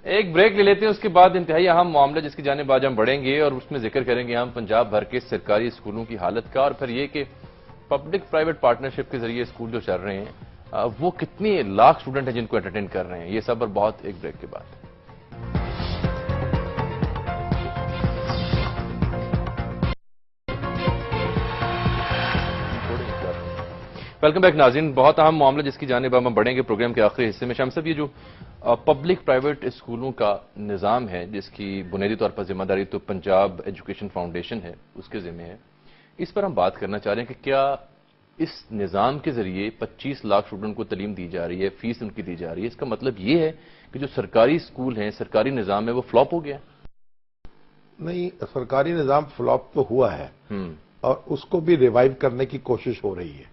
ایک بریک لے لیتے ہیں، اس کے بعد انتہائی اہم معاملہ جس کی جانب آج ہم بڑھیں گے اور اس میں ذکر کریں گے ہم پنجاب بھر کے سرکاری اسکولوں کی حالت کا، اور پھر یہ کہ پبلک پرائیویٹ پارٹنرشپ کے ذریعے اسکول جو چل رہے ہیں وہ کتنے لاکھ اسٹوڈنٹ ہیں جن کو انٹرٹین کر رہے ہیں. یہ سب اور بہت ایک بریک کے بعد. ویلکم بیک ناظرین. بہت اہم معاملہ جس کی جانب ہم بڑھیں گے پروگرام کے آخری حصے میں. شام صاحب، یہ جو پبلک پرائیویٹ اسکولوں کا نظام ہے جس کی بنیادی طور پر ذمہ داری تو پنجاب ایجوکیشن فاؤنڈیشن ہے، اس کے ذمہ ہے، اس پر ہم بات کرنا چاہ رہے ہیں کہ کیا اس نظام کے ذریعے 25 لاکھ اسٹوڈنٹ کو تعلیم دی جا رہی ہے، فیس ان کی دی جا رہی ہے، اس کا مطلب یہ ہے کہ جو سرکاری اسکول ہیں، سرکاری نظام ہے، وہ فلاپ ہو گیا؟ نہیں، سرکاری نظام فلاپ تو ہوا ہے اور اس کو بھی ریوائیو کرنے کی کوشش ہو رہی ہے،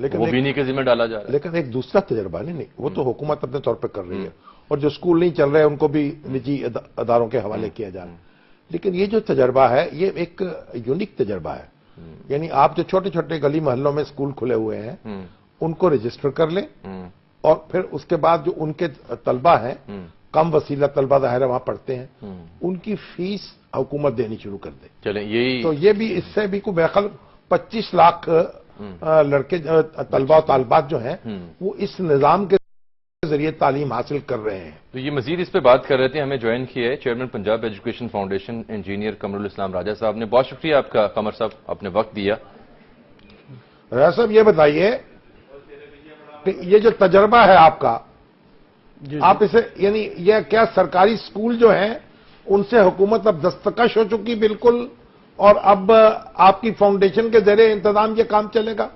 لیکن وہ بھی نہیں کے ذمہ ڈالا جا رہا ہے. لیکن ایک دوسرا تجربہ نہیں، وہ تو حکومت اپنے طور پہ کر رہی ہے، اور جو اسکول نہیں چل رہے ان کو بھی نجی اداروں کے حوالے کیا جا رہا ہے. لیکن یہ جو تجربہ ہے یہ ایک یونیک تجربہ ہے. یعنی آپ جو چھوٹے چھوٹے گلی محلوں میں اسکول کھلے ہوئے ہیں ان کو رجسٹر کر لیں، اور پھر اس کے بعد جو ان کے طلبہ ہیں، کم وسیلہ طلبہ ظاہر وہاں پڑھتے ہیں، ان کی فیس حکومت دینی شروع کر دے. چلیں یہی تو یہ بھی اس سے بھی کوئی بہرحال 25 لاکھ لڑکے طلبہ و طالبات جو ہیں وہ اس نظام کے ذریعے تعلیم حاصل کر رہے ہیں. تو یہ مزید اس پہ بات کر رہے تھے. ہمیں جوائن کیا ہے chairman Punjab education foundation engineer Qamar الاسلام راجہ صاحب نے. بہت شکریہ آپ کا قمر صاحب، آپ نے وقت دیا. راجہ صاحب یہ بتائیے کہ یہ جو تجربہ ہے آپ کا، آپ اسے یعنی یہ کیا سرکاری اسکول جو ہیں ان سے حکومت اب دستکش ہو چکی بالکل، اور اب آپ کی فاؤنڈیشن کے زیر انتظام یہ کام چلے گا؟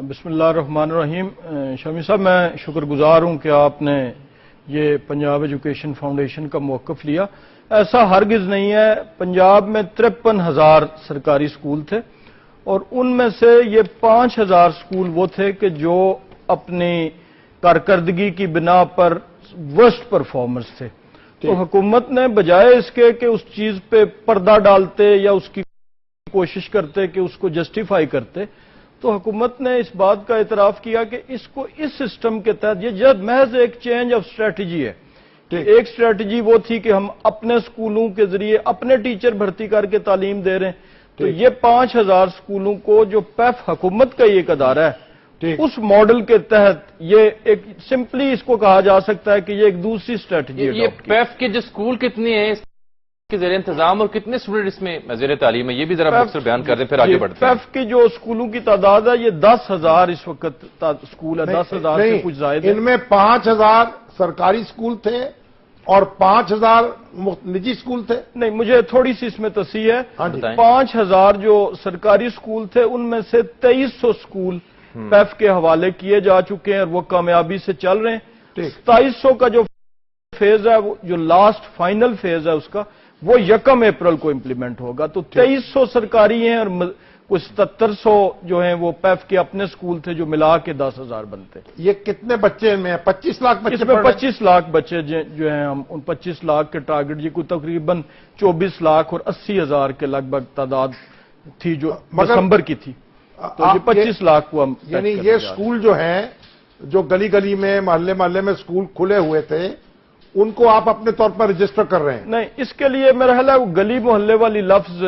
بسم اللہ الرحمن الرحیم. شامی صاحب، میں شکر گزار ہوں کہ آپ نے یہ پنجاب ایجوکیشن فاؤنڈیشن کا موقف لیا. ایسا ہرگز نہیں ہے. پنجاب میں 53,000 سرکاری اسکول تھے اور ان میں سے یہ 5,000 اسکول وہ تھے کہ جو اپنی کارکردگی کی بنا پر ورسٹ پرفارمرز تھے. تو حکومت نے بجائے اس کے کہ اس چیز پہ پردہ ڈالتے یا اس کی کوشش کرتے کہ اس کو جسٹیفائی کرتے، تو حکومت نے اس بات کا اعتراف کیا کہ اس کو اس سسٹم کے تحت، یہ جب محض ایک چینج آف اسٹریٹجی ہے. ایک اسٹریٹجی وہ تھی کہ ہم اپنے اسکولوں کے ذریعے اپنے ٹیچر بھرتی کر کے تعلیم دے رہے ہیں. تو یہ 5,000 اسکولوں کو جو پیف حکومت کا یہ ایک ادارہ ہے، اس ماڈل کے تحت یہ ایک سمپلی اس کو کہا جا سکتا ہے کہ یہ ایک دوسری اسٹریٹجی ہے. یہ پیف کے جو اسکول کتنے ہیں اس کے زیر انتظام اور کتنے اسٹوڈنٹ اس میں زیر تعلیم ہے، یہ بھی ذرا مختصر بیان کر دیں پھر آگے بڑھتے ہیں. پیف کی جو اسکولوں کی تعداد ہے یہ 10,000 اس وقت اسکول ہے. 10,000 سے کچھ زائد ہے. ان میں 5,000 سرکاری اسکول تھے اور 5,000 نجی اسکول تھے. نہیں، مجھے تھوڑی سی اس میں تصحیح ہے. 5,000 جو سرکاری اسکول تھے ان میں سے 2,300 اسکول پیف کے حوالے کیے جا چکے ہیں اور وہ کامیابی سے چل رہے ہیں. 2,700 کا جو فیز ہے، جو لاسٹ فائنل فیز ہے اس کا، وہ 1 اپریل کو امپلیمنٹ ہوگا. تو 2,300 سرکاری ہیں اور کچھ 7,700 جو ہیں وہ پیف کے اپنے اسکول تھے جو ملا کے 10,000 بنتے. یہ کتنے بچے میں 25 لاکھ بچے؟ اس میں 25 لاکھ بچے جو ہیں، ہم ان 25 لاکھ کے ٹارگٹ، یہ کوئی تقریباً 24 لاکھ اور 80,000 کے لگ بھگ تعداد تھی جو دسمبر کی تھی. تو یہ 25 لاکھ کو ہم یعنی یہ اسکول جو ہیں جو گلی گلی میں محلے محلے میں اسکول کھلے ہوئے تھے ان کو آپ اپنے طور پر رجسٹر کر رہے ہیں؟ نہیں، اس کے لیے میرا خیال ہے گلی محلے والی لفظ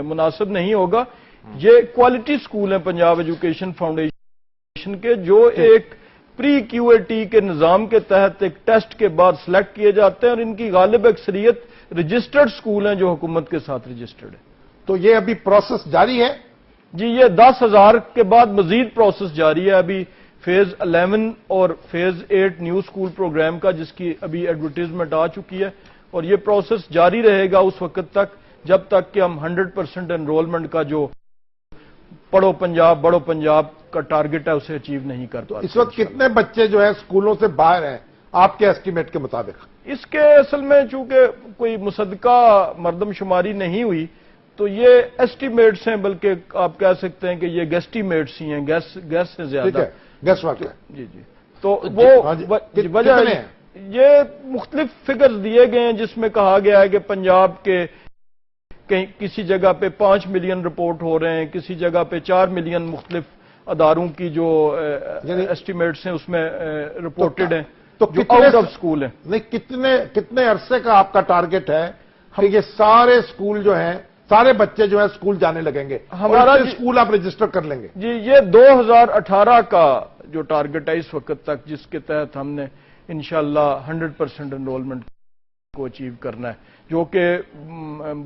مناسب نہیں ہوگا. یہ کوالٹی اسکول ہیں پنجاب ایجوکیشن فاؤنڈیشن کے، جو ایک پری کیو اے ٹی کے نظام کے تحت ایک ٹیسٹ کے بعد سلیکٹ کیے جاتے ہیں اور ان کی غالب اکثریت رجسٹرڈ اسکول ہیں جو حکومت کے ساتھ رجسٹرڈ ہیں. تو یہ ابھی پروسیس جاری ہے؟ جی، یہ 10,000 کے بعد مزید پروسیس جاری ہے. ابھی فیز 11 اور فیز 8 نیو اسکول پروگرام کا، جس کی ابھی ایڈورٹیزمنٹ آ چکی ہے، اور یہ پروسیس جاری رہے گا اس وقت تک جب تک کہ ہم 100% انرولمنٹ کا جو پڑھو پنجاب بڑھو پنجاب کا ٹارگٹ ہے اسے اچیو نہیں کر پاتے. اس وقت کتنے بچے جو ہیں اسکولوں سے باہر ہیں آپ کے ایسٹیمیٹ کے مطابق؟ اس کے اصل میں چونکہ کوئی مصدقہ مردم شماری نہیں ہوئی تو یہ ایسٹیمیٹس ہیں، بلکہ آپ کہہ سکتے ہیں کہ یہ گیسٹیمیٹس ہی ہیں. گیس سے زیادہ گیس واقع. جی جی. تو وہ وجہ یہ مختلف فگرز دیے گئے ہیں جس میں کہا گیا ہے کہ پنجاب کے کہیں کسی جگہ پہ 5 ملین رپورٹ ہو رہے ہیں، کسی جگہ پہ 4 ملین مختلف اداروں کی جو ایسٹیمیٹس ہیں اس میں رپورٹڈ ہیں. تو جو آؤٹ آف اسکول ہیں. نہیں کتنے عرصے کا آپ کا ٹارگٹ ہے کہ یہ سارے اسکول جو ہیں سارے بچے جو ہیں اسکول جانے لگیں گے ہمارا اسکول آپ رجسٹر کر لیں گے؟ جی یہ 2018 کا جو ٹارگٹ ہے اس وقت تک، جس کے تحت ہم نے انشاءاللہ 100% انرولمنٹ کو اچیو کرنا ہے، جو کہ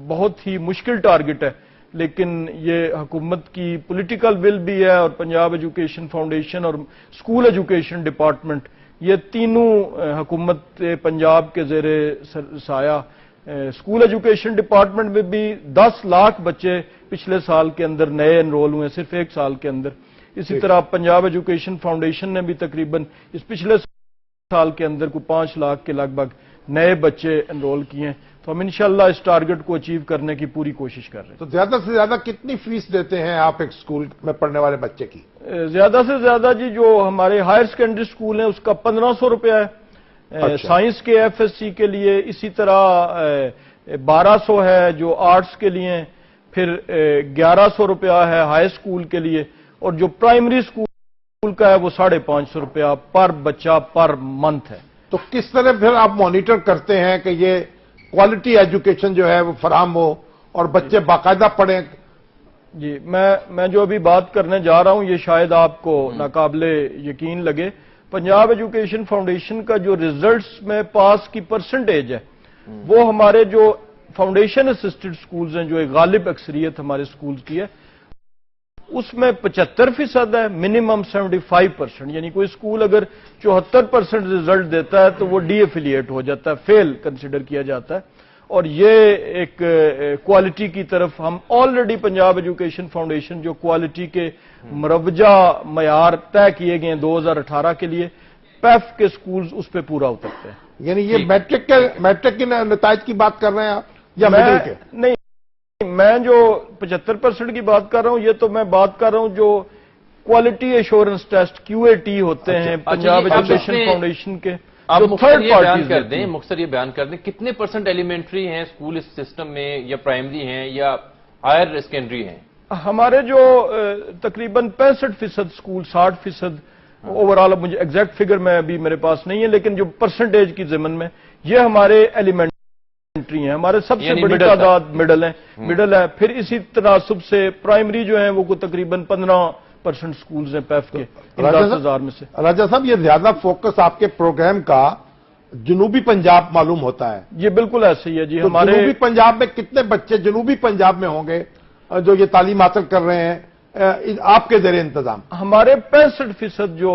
بہت ہی مشکل ٹارگٹ ہے، لیکن یہ حکومت کی پولیٹیکل ول بھی ہے، اور پنجاب ایجوکیشن فاؤنڈیشن اور اسکول ایجوکیشن ڈپارٹمنٹ، یہ تینوں حکومت پنجاب کے زیر سایہ. اسکول ایجوکیشن ڈپارٹمنٹ میں بھی 10 لاکھ بچے پچھلے سال کے اندر نئے انرول ہوئے، صرف ایک سال کے اندر. اسی طرح پنجاب ایجوکیشن فاؤنڈیشن نے بھی تقریباً اس پچھلے سال کے اندر کو 5 لاکھ کے لگ بھگ نئے بچے انرول کیے ہیں. تو ہم انشاءاللہ اس ٹارگٹ کو اچیو کرنے کی پوری کوشش کر رہے ہیں. تو زیادہ سے زیادہ کتنی فیس دیتے ہیں آپ ایک اسکول میں پڑھنے والے بچے کی؟ زیادہ سے زیادہ جی جو ہمارے ہائر سیکنڈری اسکول ہیں اس کا 1500 روپیہ ہے. سائنس کے ایف ایس سی کے لیے اسی طرح 1200 ہے جو آرٹس کے لیے، پھر 1100 روپیہ ہے ہائی اسکول کے لیے، اور جو پرائمری اسکول کا ہے وہ 550 روپیہ پر بچہ پر منتھ ہے. تو کس طرح پھر آپ مانیٹر کرتے ہیں کہ یہ کوالٹی ایجوکیشن جو ہے وہ فراہم ہو اور بچے باقاعدہ پڑھیں؟ جی میں جو ابھی بات کرنے جا رہا ہوں یہ شاید آپ کو ناقابل یقین لگے. پنجاب ایجوکیشن فاؤنڈیشن کا جو ریزلٹس میں پاس کی پرسنٹیج ہے وہ ہمارے جو فاؤنڈیشن اسسٹڈ سکولز ہیں، جو ایک غالب اکثریت ہمارے سکولز کی ہے، اس میں 75% ہے، منیمم 75%. یعنی کوئی سکول اگر 74% ریزلٹ دیتا ہے تو وہ ڈی ایفیلیٹ ہو جاتا ہے، فیل کنسیڈر کیا جاتا ہے. اور یہ ایک کوالٹی کی طرف ہم آلریڈی پنجاب ایجوکیشن فاؤنڈیشن جو کوالٹی کے مروجہ معیار طے کیے گئے ہیں 2018 کے لیے، پیف کے سکولز اس پہ پورا اترتے ہیں. یعنی یہ میٹرک کے نتائج کی بات کر رہے ہیں آپ یا مڈل کے؟ نہیں، میں جو 75% کی بات کر رہا ہوں یہ تو میں بات کر رہا ہوں جو کوالٹی ایشورنس ٹیسٹ QAT ہوتے ہیں پنجاب ایجوکیشن فاؤنڈیشن کے. آپ مختصر یہ بیان کر دیں کتنے % ایلیمنٹری ہیں اسکول اس سسٹم میں، یا پرائمری ہیں یا ہائر سیکنڈری ہیں؟ ہمارے جو تقریباً 65% سکول، 60% اوور آل، مجھے ایگزیکٹ فگر میں ابھی میرے پاس نہیں ہے، لیکن جو پرسنٹیج کی ضمن میں یہ ہمارے ایلیمنٹری ہیں. ہمارے سب سے بڑی تعداد مڈل ہے. پھر اسی تناسب سے پرائمری جو ہیں وہ کو تقریباً 15% سکولز ہیں پیف کے 10,000 میں سے. راجہ صاحب یہ زیادہ فوکس آپ کے پروگرام کا جنوبی پنجاب معلوم ہوتا ہے. یہ بالکل ایسے ہی ہے جی. ہمارے جنوبی پنجاب میں کتنے بچے جنوبی پنجاب میں ہوں گے جو یہ تعلیم حاصل کر رہے ہیں آپ کے زیر انتظام؟ ہمارے 65% جو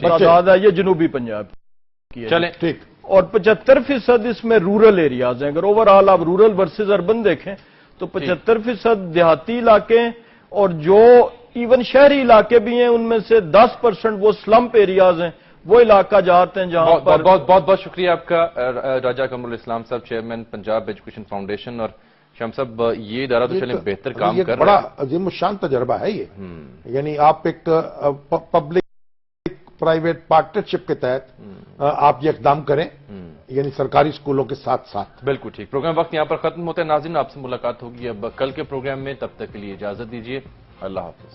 تعداد ہے یہ جنوبی پنجاب کی ہے. چلیں ٹھیک. اور 75% اس میں رورل ایریاز ہیں. اگر اوور آل آپ رورل ورسز اربن دیکھیں تو 75% دیہاتی علاقے، اور جو ایون شہری علاقے بھی ہیں ان میں سے 10% وہ سلمپ ایریاز ہیں، وہ علاقہ جاتے ہیں جہاں پر. بہت شکریہ آپ کا راجہ قمر الاسلام صاحب، چیئرمین پنجاب ایجوکیشن فاؤنڈیشن. اور شام صاحب یہ ادارہ تو چلیں بہتر کام کر رہا ہے، بڑا عظیم الشان تجربہ ہے یہ. یعنی آپ ایک پبلک پرائیویٹ پارٹنرشپ کے تحت آپ یہ اقدام کریں، یعنی سرکاری اسکولوں کے ساتھ ساتھ. بالکل ٹھیک. پروگرام وقت یہاں پر ختم ہوتا ہے. ناظرین آپ سے ملاقات ہوگی اب کل کے پروگرام میں، تب تک کے لیے اجازت دیجیے. اللہ حافظ.